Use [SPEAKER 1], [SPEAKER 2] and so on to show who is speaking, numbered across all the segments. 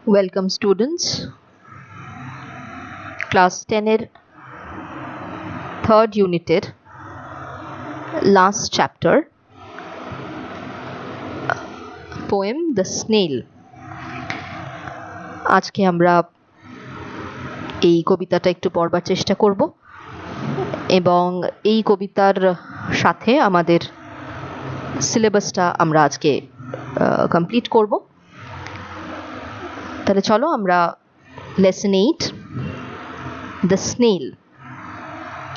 [SPEAKER 1] Welcome students, class 10 এর third unit last chapter, poem The Snail. আজকে আমরা এই কবিতাটা একটু পড়বার চেষ্টা করব এবং এই কবিতার সাথে আমাদের সিলেবাসটা আমরা আজকে কমপ্লিট করব। তাহলে চলো আমরা লেসন 8 দ্য স্নেল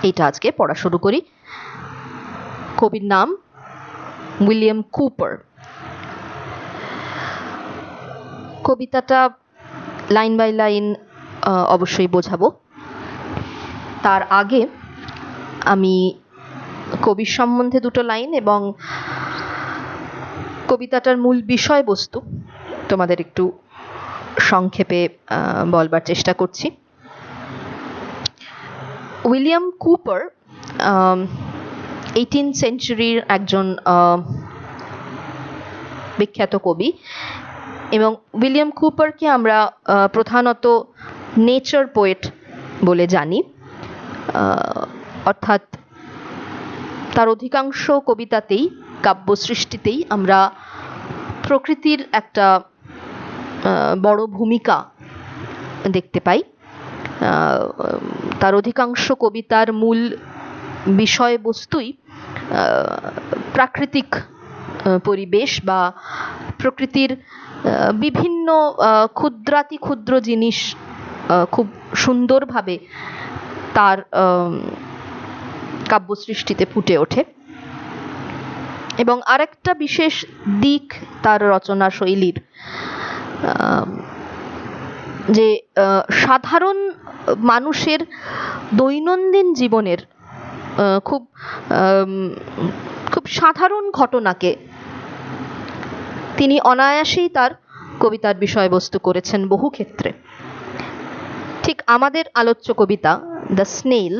[SPEAKER 1] এইটা আজকে পড়া শুরু করি। কবির নাম উইলিয়াম কুপার। কবিতাটা লাইন বাই লাইন অবশ্যই বোঝাবো। তার আগে আমি কবির সম্বন্ধে দুটো লাইন এবং কবিতাটার মূল বিষয়বস্তু তোমাদের একটু সংক্ষেপে বলবার চেষ্টা করছি। উইলিয়াম কুপার 18th সেঞ্চুরির একজন বিখ্যাত কবি এবং উইলিয়াম কুপারকে আমরা প্রধানত নেচার পোয়েট বলে জানি, অর্থাৎ তার অধিকাংশ কবিতাতেই কাব্য সৃষ্টিতেই আমরা প্রকৃতির একটা বড় ভূমিকা দেখতে পাই। তার অধিকাংশ কবিতার মূল বিষয়বস্তুই প্রাকৃতিক পরিবেশ বা প্রকৃতির বিভিন্ন ক্ষুদ্রাতি ক্ষুদ্র জিনিস খুব সুন্দরভাবে তার কাব্য সৃষ্টিতে ফুটে ওঠে। এবং আরেকটা বিশেষ দিক তার রচনা শৈলীর, যে সাধারণ মানুষের দৈনন্দিন জীবনের খুব সাধারণ ঘটনাকে তিনি অনায়াসেই তার কবিতার বিষয়বস্তু করেছেন বহু ক্ষেত্রে। ঠিক আমাদের আলোচ্য কবিতা দ্য স্নেল,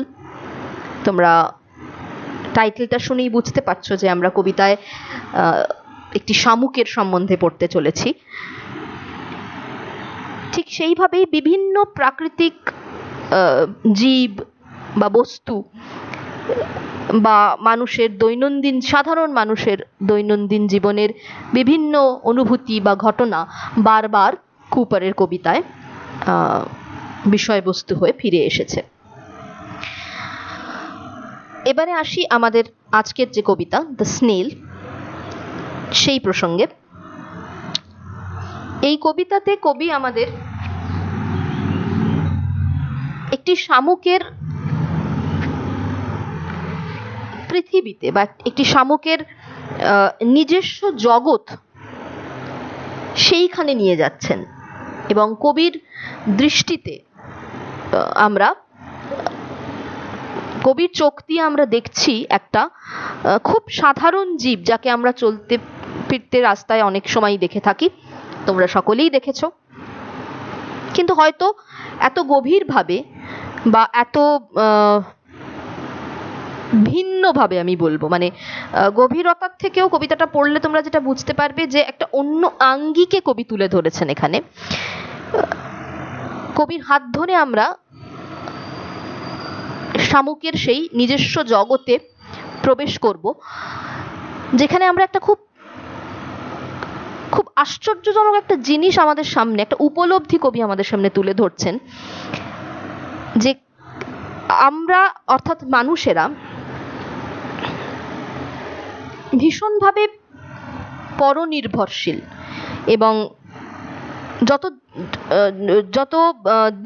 [SPEAKER 1] তোমরা টাইটেলটা শুনেই বুঝতে পারছো যে আমরা কবিতায় একটি শামুকের সম্বন্ধে পড়তে চলেছি। ঠিক সেইভাবেই বিভিন্ন প্রাকৃতিক জীব বা বস্তু বা মানুষের দৈনন্দিন সাধারণ মানুষের দৈনন্দিন জীবনের বিভিন্ন অনুভূতি বা ঘটনা বারবার কুপারের কবিতায় বিষয়বস্তু হয়ে ফিরে এসেছে। এবারে আসি আমাদের আজকের যে কবিতা দ্য স্নেল সেই প্রসঙ্গে। এই কবিতাতে কবি আমাদের একটি শামুকের পৃথিবীতে বা একটি শামুকের নিজস্ব জগৎ সেইখানে নিয়ে যাচ্ছেন এবং কবির দৃষ্টিতে আমরা কবির চোখ দিয়ে আমরা দেখছি একটা খুব সাধারণ জীব, যাকে আমরা চলতে ফিরতে রাস্তায় অনেক সময় দেখে থাকি, তোমরা সকলেই দেখেছ, কিন্তু হয়তো এত গভীরভাবে বা এত ভিন্নভাবে আমি বলবো, মানে গভীরতার থেকেও কবিতাটা পড়লে তোমরা যেটা বুঝতে পারবে যে একটা অন্য আঙ্গিকে কবি তুলে ধরেছেন এখানে। কবির হাত ধরে আমরা শামুকের সেই নিজস্ব জগতে প্রবেশ করব, যেখানে আমরা একটা খুব আশ্চর্যজনক একটা জিনিস আমাদের সামনে, একটা উপলব্ধি কবি আমাদের সামনে তুলে ধরছেন, যে আমরা অর্থাৎ মানুষেরা ভীষণভাবে পরনির্ভরশীল এবং যত যত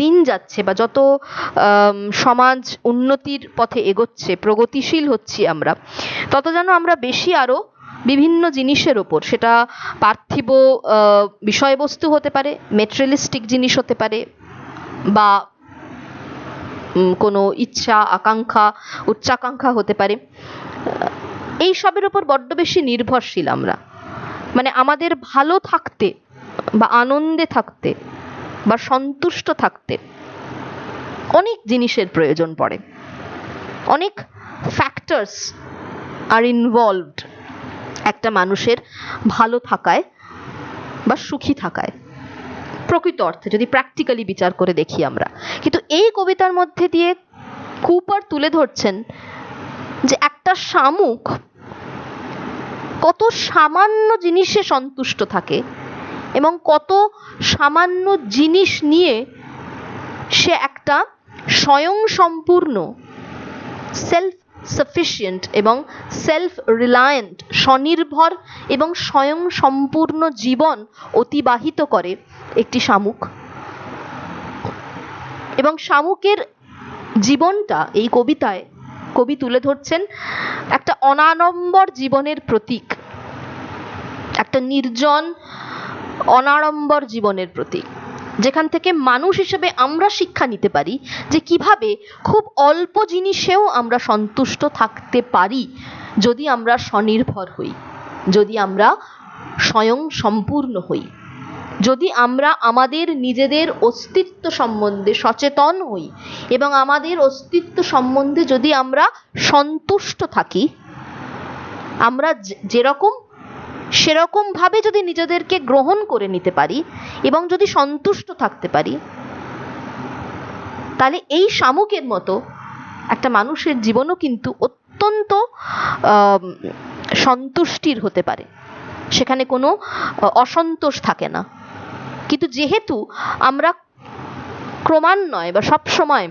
[SPEAKER 1] দিন যাচ্ছে বা যত সমাজ উন্নতির পথে এগোচ্ছে, প্রগতিশীল হচ্ছি আমরা, তত যেন আমরা বেশি আরো বিভিন্ন জিনিসের ওপর, সেটা পার্থিব বিষয়বস্তু হতে পারে, মেটেরিয়ালিস্টিক জিনিস হতে পারে, বা কোনো ইচ্ছা আকাঙ্ক্ষা উচ্চাকাঙ্ক্ষা হতে পারে, এই সবের ওপর বড্ড বেশি নির্ভরশীল আমরা। মানে আমাদের ভালো থাকতে বা আনন্দে থাকতে বা সন্তুষ্ট থাকতে অনেক জিনিসের প্রয়োজন পড়ে, অনেক ফ্যাক্টরস আর ইনভলভড একটা মানুষের ভালো থাকায় বা সুখী থাকায়। প্রকৃত অর্থে যদি প্র্যাকটিক্যালি বিচার করে দেখি আমরা। কিন্তু এই কবিতার মধ্যে দিয়ে কুপার তুলে ধরছেন যে একটা শামুক কত সামান্য জিনিসে সন্তুষ্ট থাকে এবং কত সামান্য জিনিস নিয়ে সে একটা স্বয়ং সম্পূর্ণ সেলফ সাফিসিয়েন্ট এবং সেলফ রিলায়েন্ট স্বনির্ভর এবং স্বয়ং সম্পূর্ণ জীবন অতিবাহিত করে একটি শামুক। এবং শামুকের জীবনটা এই কবিতায় কবি তুলে ধরছেন একটা অনাড়ম্বর জীবনের প্রতীক, একটা নির্জন অনাড়ম্বর জীবনের প্রতীক, যেখান থেকে মানুষ হিসেবে আমরা শিক্ষা নিতে পারি যে কিভাবে খুব অল্প জিনিসেও আমরা সন্তুষ্ট থাকতে পারি যদি আমরা স্বনির্ভর হই, যদি আমরা স্বয়ং সম্পূর্ণ হই, যদি আমরা আমাদের নিজেদের অস্তিত্ব সম্বন্ধে সচেতন হই এবং আমাদের অস্তিত্ব সম্বন্ধে যদি আমরা সন্তুষ্ট থাকি, আমরা যেরকম সেরকম ভাবে যদি নিজেদেরকে গ্রহণ করে নিতে পারি এবং যদি সন্তুষ্ট থাকতে পারি, তাহলে এই শামুকের মতো একটা মানুষের জীবনও কিন্তু অত্যন্ত সন্তুষ্টির হতে পারে, সেখানে কোনো অসন্তোষ থাকে না। কিন্তু যেহেতু আমরা ক্রমান্বয়ে বা সব সময়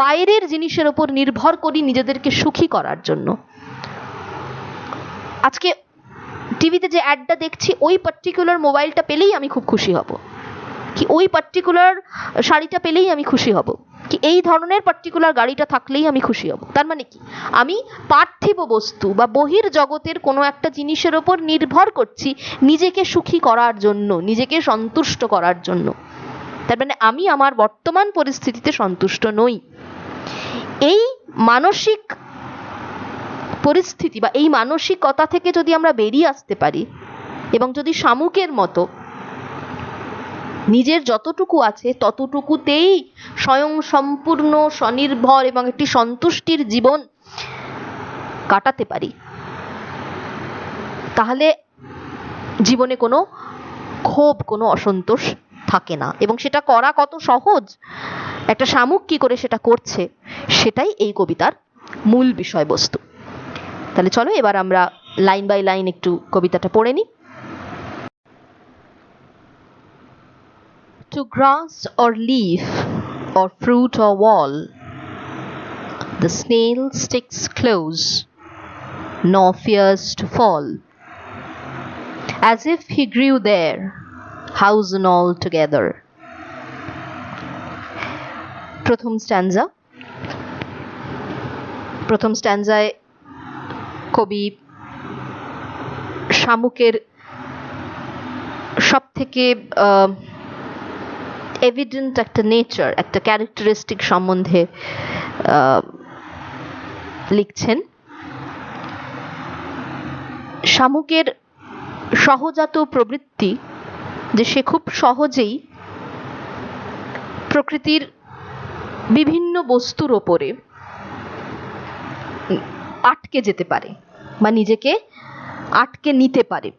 [SPEAKER 1] বাইরের জিনিসের উপর নির্ভর করি নিজেদেরকে সুখী করার জন্য, আজকে টিভিতে যে অ্যাডটা দেখছি ওই পার্টিকুলার মোবাইলটা পেলেই আমি খুব খুশি হব, কি ওই পার্টিকুলার শাড়িটা পেলেই আমি খুশি হব, কি এই ধরনের পার্টিকুলার গাড়িটা থাকলেই আমি খুশি হব। তার মানে কি আমি পার্থিব বস্তু বা বহির জগতের কোনো একটা জিনিসের ওপর নির্ভর করছি নিজেকে সুখী করার জন্য, নিজেকে সন্তুষ্ট করার জন্য। তার মানে আমি আমার বর্তমান পরিস্থিতিতে সন্তুষ্ট নই। এই মানসিক পরিস্থিতি বা এই মানসিকতা থেকে যদি আমরা বেরিয়ে আসতে পারি এবং যদি শামুকের মতো নিজের যতটুকু আছে ততটুকুতেই স্বয়ং সম্পূর্ণ স্বনির্ভর এবং একটি সন্তুষ্টির জীবন কাটাতে পারি, তাহলে জীবনে কোনো ক্ষোভ, কোনো অসন্তোষ থাকে না। এবং সেটা করা কত সহজ, একটা শামুক কি করে সেটা করছে, সেটাই এই কবিতার মূল বিষয়বস্তু। তাহলে চলো এবার আমরা লাইন বাই লাইন একটু কবিতাটা পড়ে নিই। To grass or leaf or fruit or wall, the snail sticks close, nor fears to fall, as if he grew there, house and all together. প্রথম স্ট্যানজায় কবি শামুকের সব থেকে এভিডেন্ট একটা নেচার, একটা ক্যারেক্টারিস্টিক সম্বন্ধে লিখছেন। শামুকের সহজাত প্রবৃত্তি যে সে খুব সহজেই প্রকৃতির বিভিন্ন বস্তুর ওপরে আটকে যেতে পারে বা নিজেকে আটকে নিতে পারে।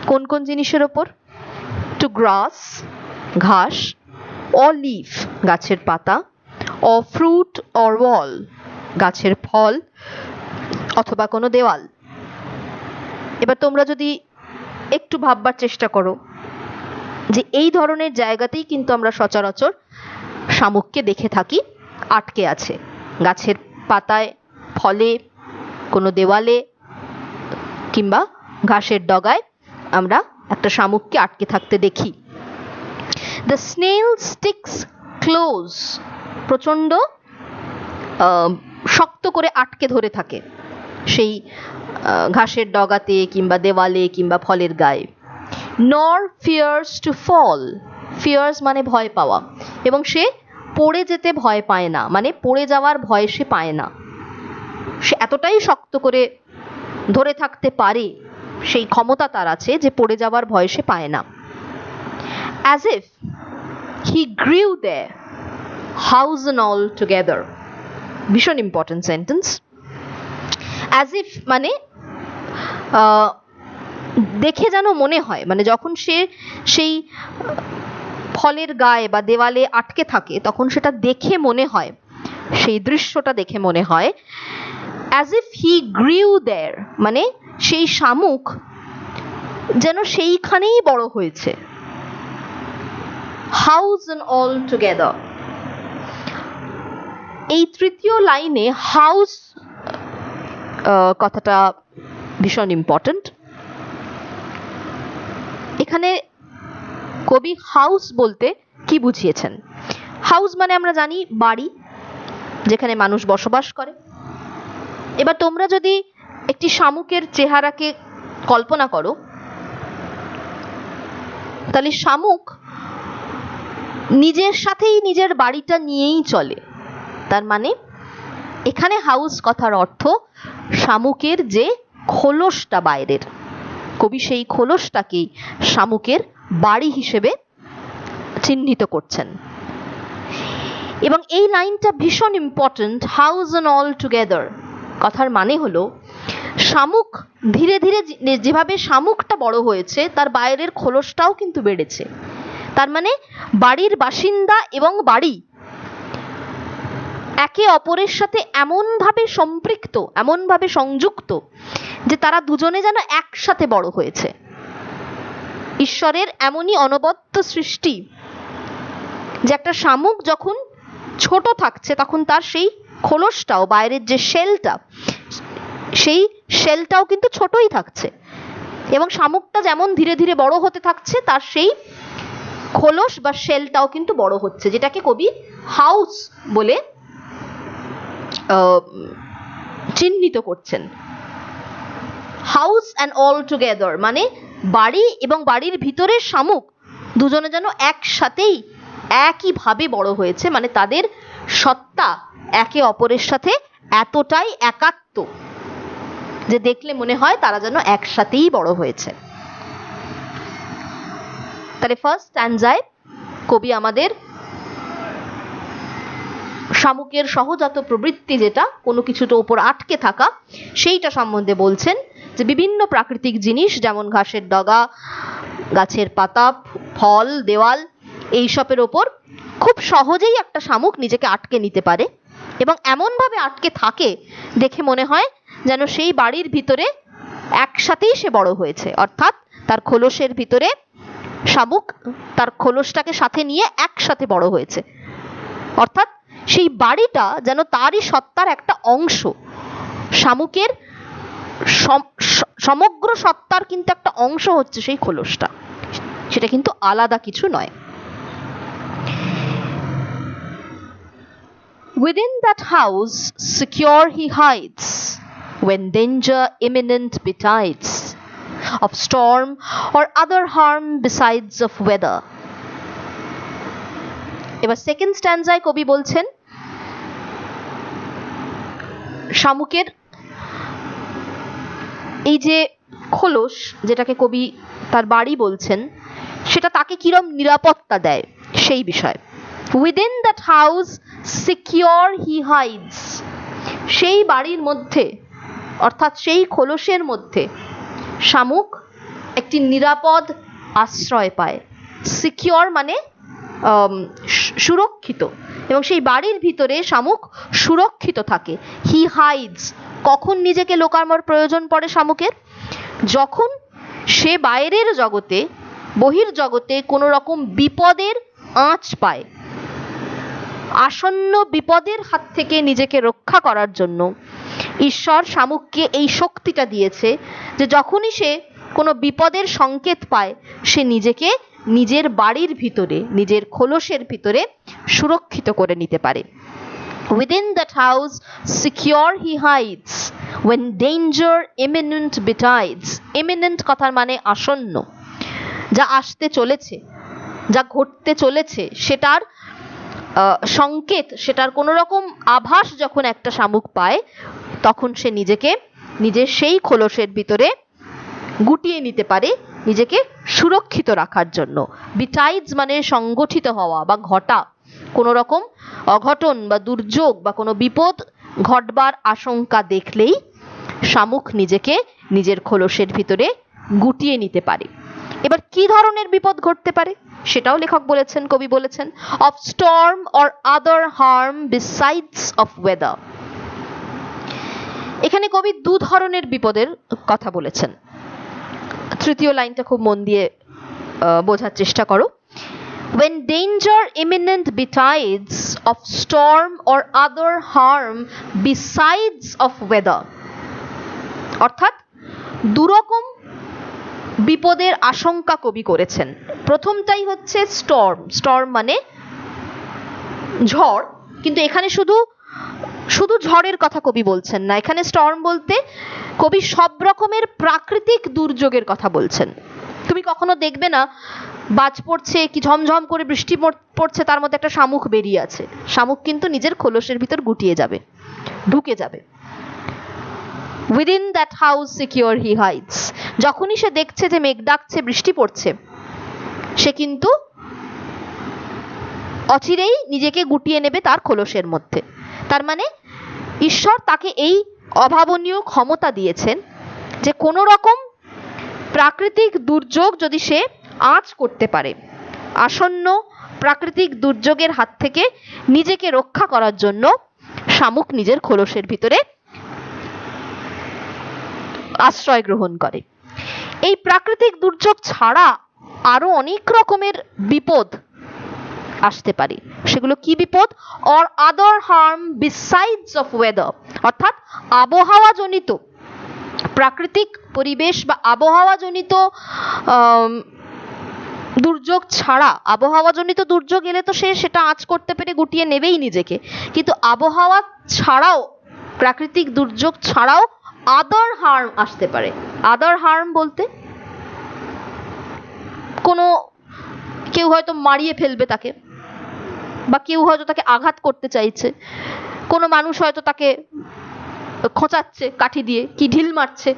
[SPEAKER 1] কোন কোন জিনিসের ওপর? টু গ্রাস ঘাস, অর লিফ গাছের পাতা, অর ফ্রুট অর ওয়াল গাছের ফল অথবা কোনো দেওয়াল। এবার তোমরা যদি একটু ভাববার চেষ্টা করো যে এই ধরনের জায়গাতেই কিন্তু আমরা সচরাচর শামুককে দেখে থাকি আটকে আছে, গাছের পাতায়, ফলে, কোনো দেওয়ালে কিংবা ঘাসের ডগায় আমরা একটা শামুককে আটকে থাকতে দেখি। The snail sticks close, প্রচণ্ড শক্ত করে আটকে ধরে থাকে সেই ঘাসের ডগাতে কিংবা দেওয়ালে কিংবা ফলের গায়ে। Nor fears to fall, fears মানে ভয় পাওয়া, এবং সে পড়ে যেতে ভয় পায় না, মানে পড়ে যাওয়ার ভয় সে পায় না। সে এতটাই শক্ত করে ধরে থাকতে পারে, সেই ক্ষমতা তার আছে যে পড়ে যাওয়ার ভয় সে পায় না। As if he grew there, house and all together, ভীষণ ইম্পর্টেন্ট সেন্টেন্স। As if মানে দেখে যেন মনে হয়, মানে যখন সে সেই ফলের গায়ে বা দেওয়ালে আটকে থাকে তখন সেটা দেখে মনে হয়, সেই দৃশ্যটা দেখে মনে হয় as if he grew there, মানে সেই শামুক যেন সেইখানেই বড় হয়েছে। house and all together, এই তৃতীয় লাইনে হাউস কথাটা ভীষণ ইম্পর্টেন্ট। এখানে কবি হাউস বলতে কি বুঝিয়েছেন? হাউস মানে আমরা জানি বাড়ি, যেখানে মানুষ বসবাস করে। এবার তোমরা যদি একটি শামুকের চেহারাকে কল্পনা করো, তাহলে শামুক নিজের সাথেই নিজের বাড়িটা নিয়েই চলে। তার মানে এখানে হাউস কথার অর্থ শামুকের যে খোলসটা বাইরের, কবি সেই খোলসটাকেই শামুকের বাড়ি হিসেবে চিহ্নিত করছেন। এবং এই লাইনটা ভীষণ important, house and all together কথার মানে হলো শামুক ধীরে ধীরে যেভাবে শামুকটা বড় হয়েছে তার বাইরের খোলসটাও কিন্তু বেড়েছে। তার মানে বাড়ির বাসিন্দা এবং বাড়ি একে অপরের সাথে এমনভাবে সম্পৃক্ত, এমনভাবে সংযুক্ত যে তারা দুজনে যেন একসাথে বড় হয়েছে। ঈশ্বরের এমনই অনবদ্য সৃষ্টি যে একটা শামুক যখন ছোট থাকছে তখন তার সেই খোলসটাও, বাইরের যে শেলটা, সেই শেলটাও কিন্তু ছোটই থাকছে, এবং শামুকটা যেমন ধীরে ধীরে বড় হতে থাকছে তার সেই খোলস বা শেলটাও কিন্তু বড় হচ্ছে, যেটাকে কবি হাউস বলে চিহ্নিত করছেন। হাউস অ্যান্ড অল টুগেদার মানে বাড়ি এবং বাড়ির ভিতরের শামুক দুজনে যেন একসাথেই একইভাবে বড় হয়েছে, মানে তাদের সত্তা একে অপরের সাথে এতটাই একাত্ম যে দেখলে মনে হয় তারা যেন একসাথেই বড় হয়েছে। তাহলে ফার্স্ট স্ট্যানজায় কবি আমাদের শামুকের সহজাত প্রবৃত্তি, যেটা কোনো কিছুর ওপর আটকে থাকা, সেইটা সম্বন্ধে বলছেন যে বিভিন্ন প্রাকৃতিক জিনিস যেমন ঘাসের ডগা, গাছের পাতা, ফল, দেওয়াল, এইসবের ওপর খুব সহজেই একটা শামুক নিজেকে আটকে নিতে পারে, এবং এমনভাবে আটকে থাকে দেখে মনে হয় যেন সেই বাড়ির ভিতরে একসাথেই সে বড় হয়েছে, অর্থাৎ তার খোলসের ভিতরে শামুক তার খোলসটাকে সাথে নিয়ে একসাথে বড় হয়েছে, অর্থাৎ সেই বাড়িটা যেন তারই সত্তার একটা অংশ। শামুকের সমগ্র সত্তার কিন্তু একটা অংশ হচ্ছে সেই খোলসটা, সেটা কিন্তু আলাদা কিছু নয়। Within that house secure he hides when danger imminent betides, of storm or other harm besides of weather. এবার সেকেন্ড স্ট্যানজায় কবি বলছেন শামুকের এই যে খোলস, যেটাকে কবি তার বাড়ি বলছেন, সেটা তাকে কিরম নিরাপত্তা দেয় সেই বিষয়। Within that house secure he hides, সেই বাড়ির মধ্যে অর্থাৎ সেই খোলসের মধ্যে শামুক একটি নিরাপদ আশ্রয় পায়। সিকিউর মানে সুরক্ষিত, এবং সেই বাড়ির ভিতরে শামুক সুরক্ষিত থাকে। হি হাইডস, কখন নিজেকে লুকানোর প্রয়োজন পড়ে শামুকের? যখন সে বাইরের জগতে, বহির্জগতে কোনো রকম বিপদের আঁচ পায়। আসন্ন বিপদের হাত থেকে নিজেকে রক্ষা করার জন্য ঈশ্বর শামুককে এই শক্তিটা দিয়েছে যে যখনই সে কোনো বিপদের সংকেত পায় সে নিজেকে নিজের বাড়ির ভিতরে, নিজের খোলসের ভিতরে সুরক্ষিত করে নিতে পারে। Within that house secure he hides when danger imminent betides. Imminent কথার মানে আসন্ন, যা আসতে চলেছে, যা ঘটতে চলেছে সেটার সংকেত, সেটার কোনো রকম আভাস যখন একটা শামুক পায় তখন সে নিজেকে নিজের সেই খোলসের ভিতরে গুটিয়ে নিতে পারে নিজেকে সুরক্ষিত রাখার জন্য। বিটাইডস মানে সংগঠিত হওয়া বা ঘটা, কোনো রকম অঘটন বা দুর্যোগ বা কোনো বিপদ ঘটবার আশঙ্কা দেখলেই শামুক নিজেকে নিজের খোলসের ভিতরে গুটিয়ে নিতে পারে। এবার কি ধরনের বিপদ ঘটতে পারে সেটাও লেখক বলেছেন, কবি বলেছেন, of Sturm or other harm besides of weather. এখানে কবি দু ধরনের বিপদের কথা বলেছেন। তৃতীয় লাইনটা খুব মন দিয়ে বোঝার চেষ্টা করো। When danger imminent betides of storm or other harm besides of weather, অর্থাৎ দুরকম বিপদের আশঙ্কা কবি করেছেন। প্রথমটাই হচ্ছে স্টর্ম। স্টর্ম মানে ঝড়, কিন্তু এখানে শুধু ঝড়ের কথা কবি বলছেন না। এখানে স্টর্ম বলতে কবি সব রকমের প্রাকৃতিক দুর্যোগের কথা বলছেন। তুমি কখনো দেখবে না বাজ পড়ছে কি ঝমঝম করে বৃষ্টি পড়ছে, তার মধ্যে একটা শামুক বেরিয়ে আছে। শামুক কিন্তু নিজের খোলসের ভিতর গুটিয়ে যাবে, ঢুকে যাবে। Within that house secure he hides. যখনই সে দেখছে যে মেঘ ডাকছে, বৃষ্টি পড়ছে, সে কিন্তু অচিরেই নিজেকে গুটিয়ে নেবে তার খোলসের মধ্যে। তার মানে ঈশ্বর তাকে এই অভাবনীয় ক্ষমতা দিয়েছেন যে কোনো রকম প্রাকৃতিক দুর্যোগ যদি সে আঁচ করতে পারে, আসন্ন প্রাকৃতিক দুর্যোগের হাত থেকে নিজেকে রক্ষা করার জন্য শামুক নিজের খোলসের ভিতরে আশ্রয় গ্রহণ করে। এই প্রাকৃতিক দুর্যোগ ছাড়া আরো অনেক রকমের বিপদ আসতে পারে। সেগুলো কি বিপদ? Or other harm besides of weather, অর্থাৎ আবহাওয়া জনিত, প্রাকৃতিক পরিবেশ বা আবহাওয়া জনিত দুর্যোগ ছাড়া। আবহাওয়া জনিত দুর্যোগ এলে তো সে সেটা আঁচ করতে পেরে গুটিয়ে নেবেই নিজেকে, কিন্তু আবহাওয়া ছাড়াও, প্রাকৃতিক দুর্যোগ ছাড়াও আদার হার্ম আসতে পারে। আদার হার্ম বলতে কোনো কেউ হয়তো মারিয়ে ফেলবে তাকে, বা কেউ হয়তো তাকে আঘাত করতে চাইছে, কোনো মানুষ হয়তো তাকে খোঁচাচ্ছে কাঠি দিয়ে, কি ঢিল মারছে।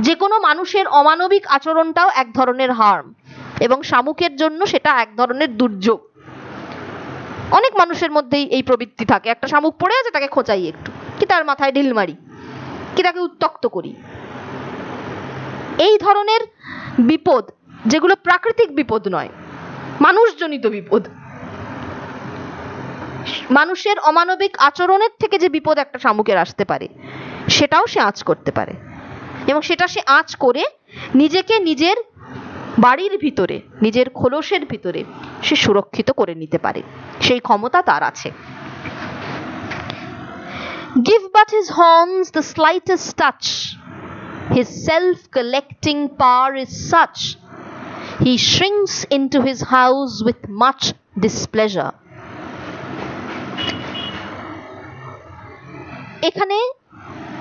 [SPEAKER 1] যে কোনো মানুষের অমানবিক আচরণটাও এক ধরনের হার্ম, এবং শামুকের জন্য সেটা এক ধরনের দুর্যোগ। অনেক মানুষের মধ্যেই এই প্রবৃত্তি থাকে, একটা শামুক পড়ে আছে তাকে খোঁচাই একটু, কি তার মাথায় ঢিল মারি, কি তাকে উত্ত্যক্ত করি। এই ধরনের বিপদ, যেগুলো প্রাকৃতিক বিপদ নয়, মানুষজনিত বিপদ, মানুষের অমানবিক আচরণের থেকে যে বিপদ একটা শামুকের আসতে পারে, সেটাও সে আঁচ করতে পারে, এবং সেটা সে আঁচ করে নিজেকে নিজের বাড়ির ভিতরে, নিজের খোলসের ভিতরে সে সুরক্ষিত করে নিতে পারে। সেই ক্ষমতা তার আছে। Give but his horns the slightest touch, his self-collecting power is such, he shrinks into his house with much displeasure. এখানে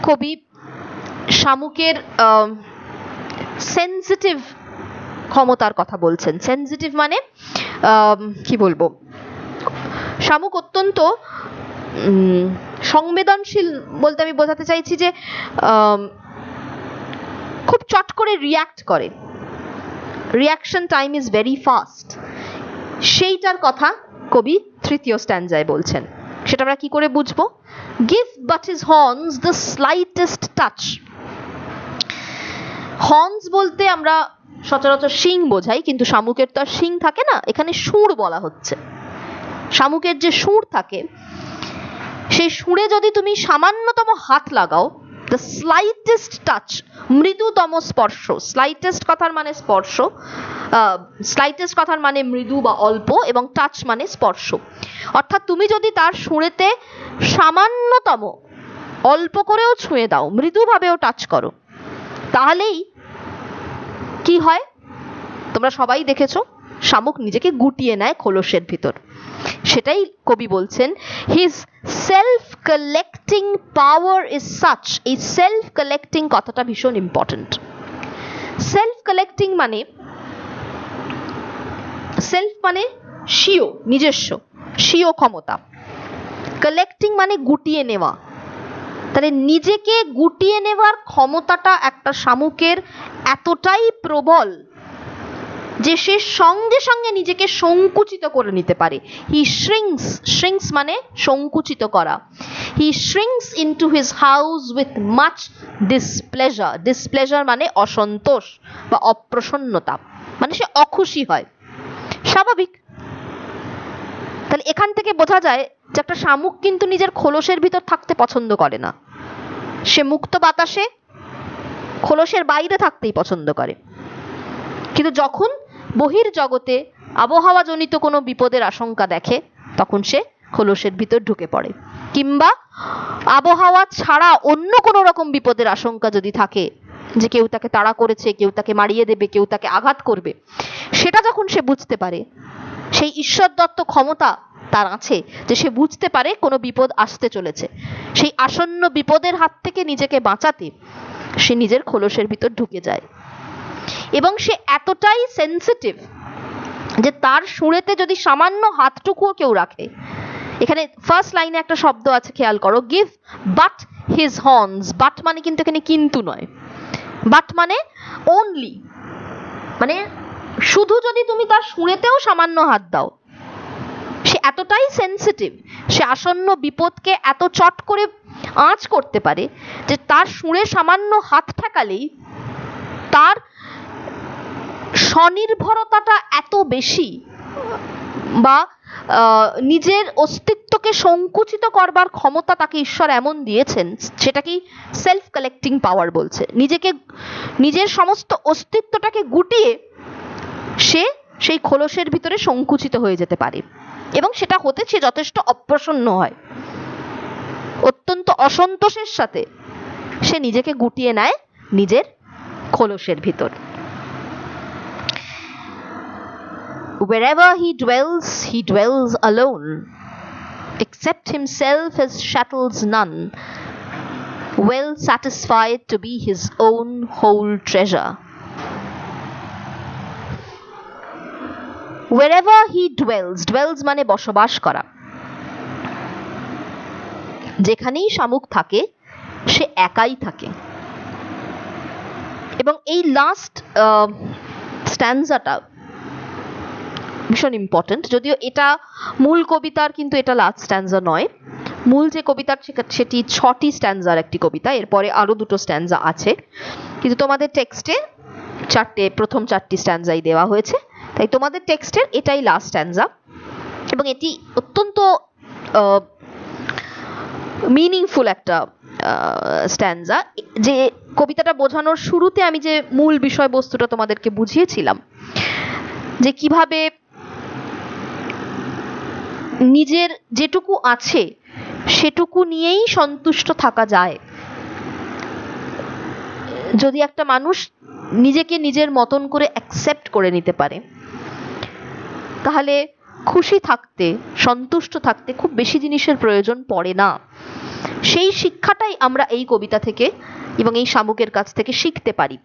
[SPEAKER 1] কবি শামুকের সেন্সিটিভ ক্ষমতার কথা বলছেন। সেন্সিটিভ মানে কি বলবো, শামুক অত্যন্ত সংবেদনশীল বলতে আমি বোঝাতে চাইছি যে খুব চট করে রিয়াক্ট করে, reaction time is very fast. সেইটার কথা কবি তৃতীয় স্ট্যান্জায় বলছেন। সেটা আমরা কি করে বুঝবো? Give but his horns the slightest touch. Horns বলতে আমরা সচরাচর শিং বোঝাই, কিন্তু শামুকের তো আর শিং থাকে না, এখানে সুর বলা হচ্ছে। শামুকের যে সুর থাকে, সেই সুরে যদি তুমি সামান্যতম হাত লাগাও, দ্য স্লাইটেস্ট টাচ, মৃদুতম স্পর্শ, স্লাইটেস্ট কথার মানে স্পর্শ, স্লাইটেস্ট কথার মানে মৃদু বা অল্প, এবং টাচ মানে স্পর্শ। অর্থাৎ তুমি যদি তার সুরেতে সামান্যতম অল্প করেও ছুঁয়ে দাও, মৃদুভাবেও টাচ করো, তাহলেই কি হয়? তোমরা সবাই দেখেছো, শামুক নিজেকে গুটিয়ে নেয় খোলসের ভিতর। সেটাই কবি বলছেন, his self collecting power is such. এই সেলফ কালেক্টিং কথাটা ভীষণ ইম্পর্টেন্ট। সেলফ কালেক্টিং মানে, সেলফ মানে স্বীয়, নিজস্ব, স্বীয় ক্ষমতা। কালেক্টিং মানে গুটিয়ে নেওয়া। তাহলে নিজেকে গুটিয়ে নেওয়ার ক্ষমতাটা একটা শামুকের এতটাই প্রবল যে সে সঙ্গে সঙ্গে নিজেকে সংকুচিত করে নিতে পারে। হি শ্রিঙ্কস, শ্রিঙ্কস মানে সংকুচিত করা। He shrinks into his house with much displeasure. Displeasure মানে অসন্তোষ বা অপ্রসন্নতা, মানে সে অখুশি হয়। স্বাভাবিক। তাহলে এখান থেকে বোঝা যায় যে একটা শামুক কিন্তু নিজের খোলসের ভিতর থাকতে পছন্দ করে না, সে মুক্ত বাতাসে খোলসের বাইরে থাকতেই পছন্দ করে। কিন্তু যখন বহির্জগতে আবহাওয়াজনিত কোনো বিপদের আশঙ্কা দেখে তখন সে খোলসের ভিতর ঢুকে পড়ে, কিংবা আবহাওয়া ছাড়া অন্য কোনো রকম বিপদের আশঙ্কা যদি থাকে, যে কেউ তাকে তাড়া করেছে, কেউ তাকে মারিয়ে দেবে, কেউ তাকে আঘাত করবে, সেটা যখন সে বুঝতে পারে, সেই ঈশ্বর দত্ত ক্ষমতা তার আছে যে সে বুঝতে পারে কোনো বিপদ আসতে চলেছে, সেই আসন্ন বিপদের হাত থেকে নিজেকে বাঁচাতে সে নিজের খোলসের ভিতর ঢুকে যায়। এবং সে এতটাই সেন্সিটিভ যে তার সুরেতে যদি সামান্য হাতটুকুও কেউ রাখে, এখানে ফার্স্ট লাইনে একটা শব্দ আছে, খেয়াল করো, give but his horns. But মানে কিন্তু এখানে কিন্তু নয়, বাট মানে অনলি, মানে শুধু যদি তুমি তার সুরেতেও সামান্য হাত দাও, সে এতটাই সেন্সিটিভ, সে আসন্ন বিপদকে এত চট করে আঁচ করতে পারে যে তার সুরে সামান্য হাত ঠেকালেই তার স্বনির্ভরতাটা এত বেশি, বা নিজের অস্তিত্বকে সংকুচিত করবার ক্ষমতা তাকে ঈশ্বর এমন দিয়েছেন, সেটাকেই সেলফ কালেক্টিং পাওয়ার বলছে। নিজের সমস্ত অস্তিত্বটাকে গুটিয়ে সে সেই খোলসের ভিতরে সংকুচিত হয়ে যেতে পারে, এবং সেটা হতে সে যথেষ্ট অপ্রসন্ন হয়, অত্যন্ত অসন্তোষের সাথে সে নিজেকে গুটিয়ে নেয় নিজের খোলসের ভিতর। Wherever he dwells alone. Except himself his shackles none, well satisfied to be his own whole treasure. Wherever he dwells মানে বসবাস করা। যেখানেই শামুক থাকে সে একাই থাকে। এবং এই লাস্ট স্ট্যান্জাটা ভীষণ ইম্পর্টেন্ট, যদিও এটা মূল কবিতার কিন্তু এটা লাস্ট স্ট্যান্জা নয়। মূল যে কবিতার সেটি 6টি স্ট্যান্জার একটি কবিতা, এরপরে আরো 2টো স্ট্যান্জা আছে, কিন্তু তোমাদের টেক্সটে প্রথম 4টি স্ট্যান্জাই দেওয়া হয়েছে, তাই তোমাদের টেক্সটের এটাই লাস্ট স্ট্যান্জা। এবং এটি অত্যন্ত মিনিংফুল একটা স্ট্যান্জা, যে কবিতাটা বোঝানোর শুরুতে আমি যে মূল বিষয়বস্তুটা তোমাদেরকে বুঝিয়েছিলাম, যে কিভাবে নিজের যেটুকু আছে সেটুকু নিয়েই সন্তুষ্ট থাকা যায়। যদি একটা মানুষ নিজেকে নিজের মতন করে অ্যাকসেপ্ট করে নিতে পারে, তাহলে খুশি থাকতে, সন্তুষ্ট থাকতে খুব বেশি জিনিসের প্রয়োজন পড়ে না। সেই শিক্ষাটাই আমরা এই কবিতা থেকে এবং এই শামুকের কাছ থেকে শিখতে পারি।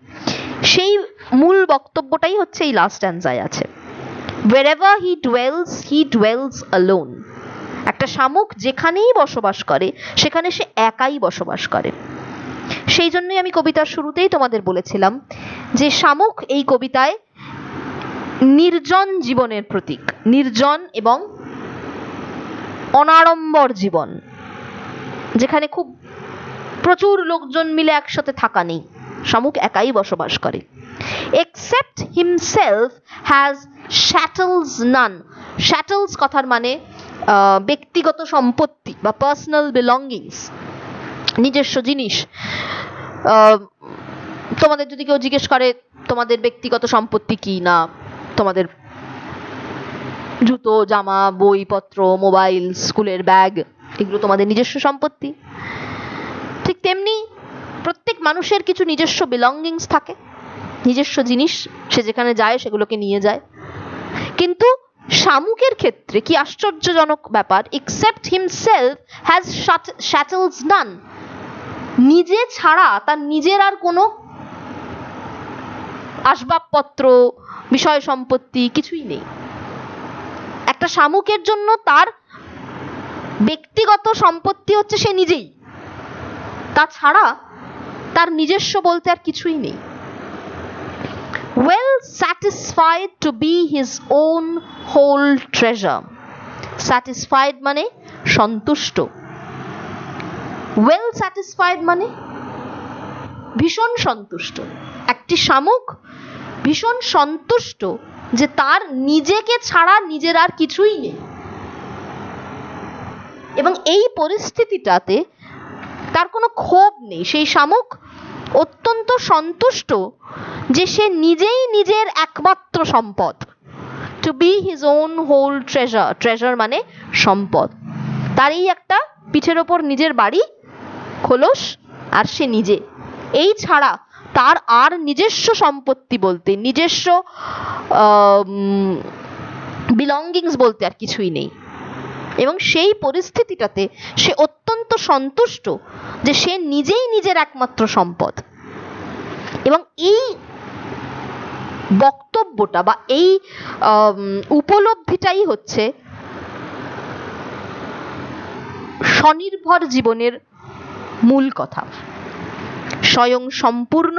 [SPEAKER 1] সেই মূল বক্তব্যটাই হচ্ছে এই লাস্ট স্ট্যান্জায় আছে। Wherever he dwells alone. একটা শামুক যেখানেই বসবাস করে সেখানে সে একাই বসবাস করে। সেই জন্যই আমি কবিতার শুরুতেই তোমাদের বলেছিলাম যে শামুক এই কবিতায় নির্জন জীবনের প্রতীক, নির্জন এবং অনাড়ম্বর জীবন, যেখানে খুব প্রচুর লোকজন মিলে একসাথে থাকা নেই, শামুক একাই বসবাস করে। Except himself has shackles none. Shackles কথার মানে ব্যক্তিগত সম্পত্তি বা পার্সোনাল বিলঙ্গিংস, নিজস্ব জিনিস। তোমাদের যদি কেউ জিজ্ঞেস করে তোমাদের ব্যক্তিগত সম্পত্তি কি, না তোমাদের জুতো, জামা, বইপত্র, মোবাইল, স্কুলের ব্যাগ, এগুলো তোমাদের নিজস্ব সম্পত্তি। ঠিক তেমনি প্রত্যেক মানুষের কিছু নিজস্ব বিলঙ্গিংস থাকে, নিজস্ব জিনিস, সে যেখানে যায় সেগুলোকে নিয়ে যায়। কিন্তু শামুকের ক্ষেত্রে কি আশ্চর্যজনক ব্যাপার, except himself has shackles none. নিজে ছাড়া তার নিজের আর কোনো আসবাবপত্র, বিষয় সম্পত্তি কিছুই নেই। একটা শামুকের জন্য তার ব্যক্তিগত সম্পত্তি হচ্ছে সে নিজেই, তাছাড়া তার নিজস্ব বলতে আর কিছুই নেই। Well satisfied to be his own whole treasure. Satisfied মানে সন্তুষ্ট, ওয়েল স্যাটিসফাইড মানে ভীষণ সন্তুষ্ট। একটি শামুক ভীষণ সন্তুষ্ট যে তার নিজেকে ছাড়া নিজের আর কিছুই নেই, এবং এই পরিস্থিতিটাতে তার কোনো ক্ষোভ নেই। সেই শামুক অত্যন্ত সন্তুষ্ট যে সে নিজেই নিজের একমাত্র সম্পদ। To be his own whole treasure, treasure মানে সম্পদ। তার এই একটা পিঠের ওপর নিজের বাড়ি, খোলস, আর সে নিজে। এই ছাড়া তার আর নিজস্ব সম্পত্তি বলতে, নিজস্ব বিলঙ্গিংস বলতে আর কিছুই নেই। এবং সেই পরিস্থিতিটাতে সে অত্যন্ত সন্তুষ্ট যে সে নিজেই নিজের একমাত্র সম্পদ। এবং এই বক্তব্যটা বা এই উপলব্ধিটাই হচ্ছে স্বনির্ভর জীবনের মূল কথা। স্বয়ং সম্পূর্ণ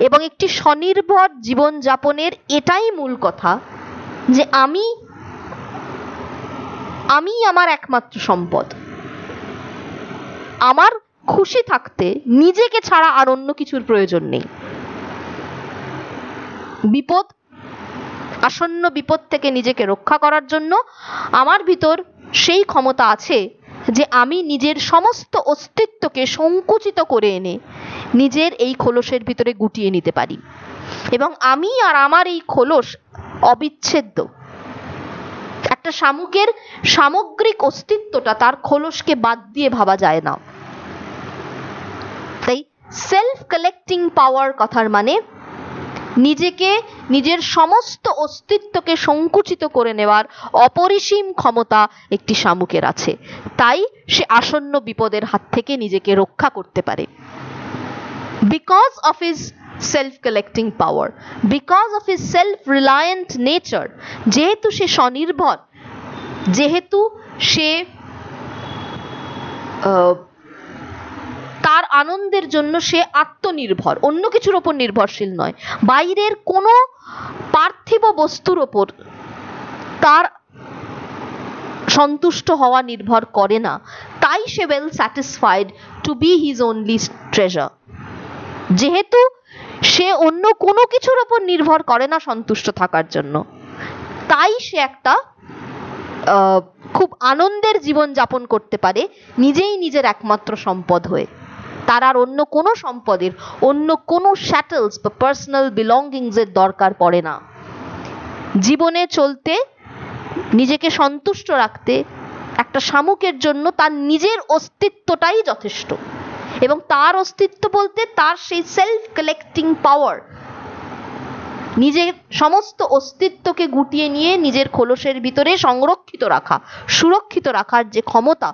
[SPEAKER 1] এবং একটি স্বনির্ভর জীবন যাপনের এটাই মূল কথা যে আমি আমার একমাত্র সম্পদ। আমার খুশি থাকতে নিজেকে ছাড়া আর অন্য কিছুর প্রয়োজন নেই। বিপদ, আসন্ন বিপদ থেকে নিজেকে রক্ষা করার জন্য আমার ভিতর সেই ক্ষমতা আছে যে আমি নিজের সমস্ত অস্তিত্বকে সংকুচিত করে এনে নিজের এই খোলসের ভিতরে গুটিয়ে নিতে পারি। এবং আমি আর আমার এই খোলস অবিচ্ছেদ্য। একটা শামুকের সামগ্রিক অস্তিত্বটা তার খোলসকে বাদ দিয়ে ভাবা যায় না। তাই সেলফ কালেক্টিং পাওয়ার কথার মানে নিজেকে, নিজের সমস্ত অস্তিত্বকে সংকুচিত করে নেওয়ার অপরিসীম ক্ষমতা একটি শামুকের আছে। তাই সে আসন্ন বিপদের হাত থেকে নিজেকে রক্ষা করতে পারে। Because of his self collecting power, because of his self reliant nature, যেহেতু সে স্বনির্ভর, যেহেতু সে তার আনন্দের জন্য সে আত্মনির্ভর, অন্য কিছুর ওপর নির্ভরশীল নয়, বাইরের কোনো পার্থিব বস্তুর ওপর তার সন্তুষ্ট হওয়া নির্ভর করে না। তাই সে well satisfied to be his only treasure. যেহেতু সে অন্য কোনো কিছুর ওপর নির্ভর করে না সন্তুষ্ট থাকার জন্য, তাই সে একটা খুব আনন্দের জীবন যাপন করতে পারে নিজেই নিজের একমাত্র সম্পদ হয়ে। তার আর অন্য কোনো সম্পদের, অন্য কোনো শ্যাটেলস বা পার্সোনাল বিলঙ্গিংস এর দরকার পড়ে না। জীবনে চলতে, নিজেকে সন্তুষ্ট রাখতে একটা শামুকের জন্য তার নিজের অস্তিত্বটাই যথেষ্ট। এবং তার অস্তিত্ব বলতে তার সেই সেলফ কালেক্টিং পাওয়ার, নিজের সমস্ত অস্তিত্বকে গুটিয়ে নিয়ে নিজের খোলসের ভিতরে সংরক্ষিত রাখা, সুরক্ষিত রাখার যে ক্ষমতা,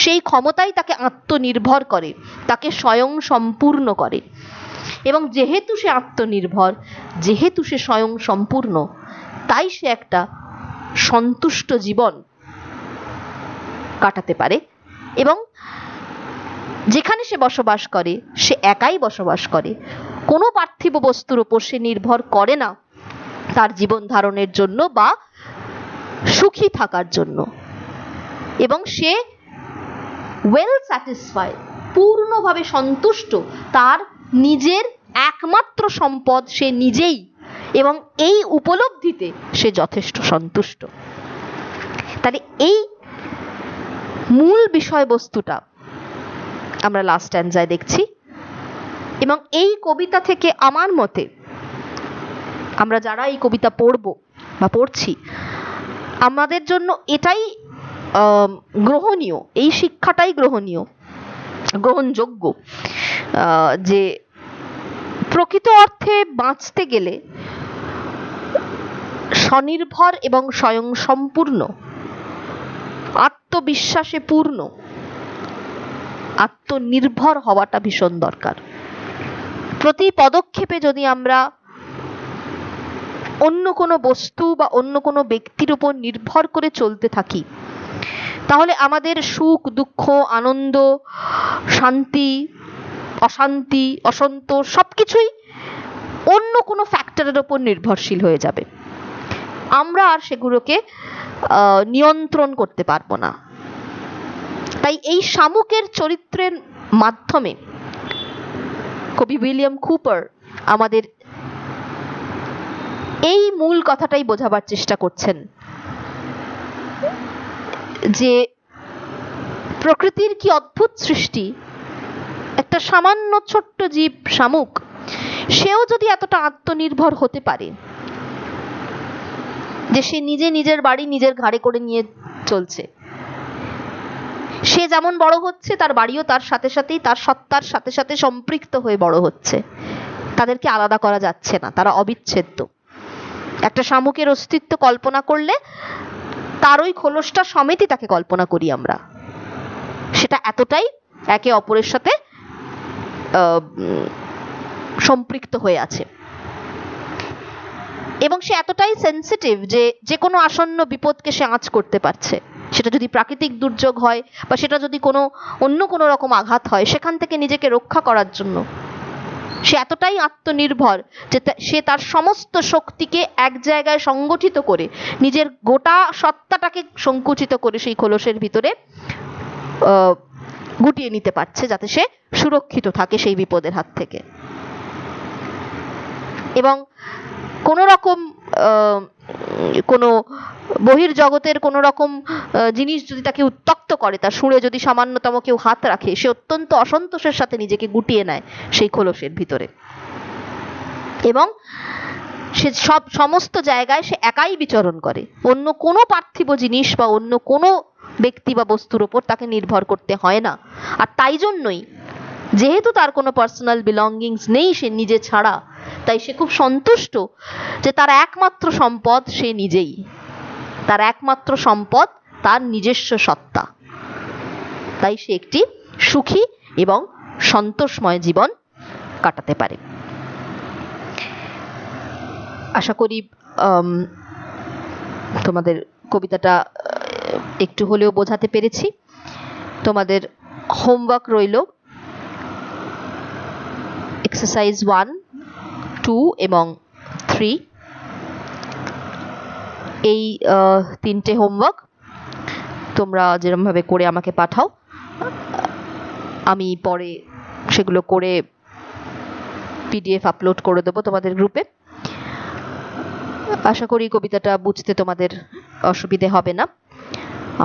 [SPEAKER 1] সেই ক্ষমতাই তাকে আত্মনির্ভর করে, তাকে স্বয়ং সম্পূর্ণ করে। এবং যেহেতু সে আত্মনির্ভর, যেহেতু সে স্বয়ং সম্পূর্ণ, তাই সে একটা সন্তুষ্ট জীবন কাটাতে পারে। এবং যেখানে সে বসবাস করে সে একাই বসবাস করে, কোনো পার্থিব বস্তুর উপর সে নির্ভর করে না তার জীবন ধারণের জন্য বা সুখী থাকার জন্য। এবং সে ওয়েল স্যাটিসফাইড, পূর্ণভাবে সন্তুষ্ট, তার নিজের একমাত্র সম্পদ সে নিজেই, এবং এই উপলব্ধিতে সে যথেষ্ট সন্তুষ্ট। তাহলে এই মূল বিষয়বস্তুটা আমরা লাস্ট স্ট্যানজায় দেখছি। এবং এই কবিতা থেকে আমার মতে আমরা যারা এই কবিতা পড়ব বা পড়ছি, আমাদের জন্য এটাই গ্রহণীয়, এই শিক্ষাটাই গ্রহণযোগ্য যে প্রকৃত অর্থে বাঁচতে গেলে স্বনির্ভর এবং স্বয়ং সম্পূর্ণ, আত্মবিশ্বাসে পূর্ণ, আত্মনির্ভর হওয়াটা ভীষণ দরকার। প্রতি পদক্ষেপে যদি আমরা অন্য কোনো বস্তু বা অন্য কোনো ব্যক্তির উপর নির্ভর করে চলতে থাকি, তাহলে আমাদের সুখ, দুঃখ, আনন্দ, শান্তি, অশান্তি, অসন্তোষ সবকিছুই অন্য কোনো ফ্যাক্টরের উপর নির্ভরশীল হয়ে যাবে। আমরা আর সেগুলোকে নিয়ন্ত্রণ করতে পারবো না। তাই এই শামুকের চরিত্রের মাধ্যমে কবি উইলিয়াম কুপার আমাদের এই মূল কথাটাই বোঝাবার চেষ্টা করছেন যে প্রকৃতির কি অদ্ভুত সৃষ্টি। একটা সামান্য ছোট্ট জীব শামুক, সেও যদি এতটা আত্মনির্ভর হতে পারে যে সে নিজের বাড়ি নিজের ঘাড়ে করে নিয়ে চলছে, সে যেমন বড় হচ্ছে তার বাড়িও তার সাথে সাথেই, তার সত্তার সাথে সাথে সম্পৃক্ত হয়ে বড় হচ্ছে। তাদেরকে আলাদা করা যাচ্ছে না, তারা অবিচ্ছেদ্য। একটা শামুকের অস্তিত্ব কল্পনা করলে তার ওই খোলসটা সমেতই তাকে কল্পনা করি আমরা। সেটা এতটাই একে অপরের সাথে সম্পৃক্ত হয়ে আছে এবং সে এতটাই সেন্সিটিভ যে যে কোনো আসন্ন বিপদকে সে আঁচ করতে পারছে। সেটা যদি প্রাকৃতিক দুর্যোগ হয় বা সেটা যদি অন্য কোনো রকম আঘাত হয়, সেখান থেকে নিজেকে রক্ষা করার জন্য সে এতটাই আত্মনির্ভর যে সে তার সমস্ত শক্তিকে এক জায়গায় সংগঠিত করে নিজের গোটা সত্তাটাকে সংকুচিত করে সেই খোলসের ভিতরে গুটিয়ে নিতে পারছে, যাতে সে সুরক্ষিত থাকে সেই বিপদের হাত থেকে। এবং কোনো রকম কোনো বহির্জগতের কোনো রকম জিনিস যদি তাকে উত্তক্ত করে, তার সুরে যদি সামান্যতম কেউ হাত রাখে, সে অত্যন্ত অসন্তোষের সাথে নিজেকে গুটিয়ে নেয় সেই খোলসের ভিতরে এবং সে সমস্ত জায়গায় সে একাই বিচরণ করে। অন্য কোনো পার্থিব জিনিস বা অন্য কোনো ব্যক্তি বা বস্তুর ওপর তাকে নির্ভর করতে হয় না। আর তাই জন্যই যেহেতু তার কোনো পার্সোনাল বিলঙ্গিংস নেই সে নিজে ছাড়া, তাই সে খুব সন্তুষ্ট যে তার একমাত্র সম্পদ সে নিজেই, তার একমাত্র সম্পদ তার নিজস্ব সত্তা। তাই সে একটি সুখী এবং সন্তোষময় জীবন কাটাতে পারে। আশা করি তোমাদের কবিতাটা একটু হলেও বোঝাতে পেরেছি। তোমাদের হোমওয়ার্ক রইল এক্সারসাইজ 1, 2 এবং 3। এই 3টে হোমওয়ার্ক তোমরা যেরকম ভাবে করে আমাকে পাঠাও, আমি পরে সেগুলো করে পিডিএফ আপলোড করে দেবো তোমাদের গ্রুপে। আশা করি কবিতাটা বুঝতে তোমাদের অসুবিধে হবে না।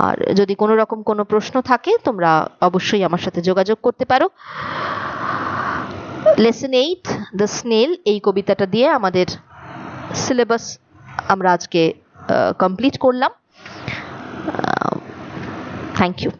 [SPEAKER 1] আর যদি কোনো রকম কোনো প্রশ্ন থাকে তোমরা অবশ্যই আমার সাথে যোগাযোগ করতে পারো। লেসন 8 দ্য স্নেল, এই কবিতাটা দিয়ে আমাদের সিলেবাস আমরা আজকে কমপ্লিট করলাম। Thank you.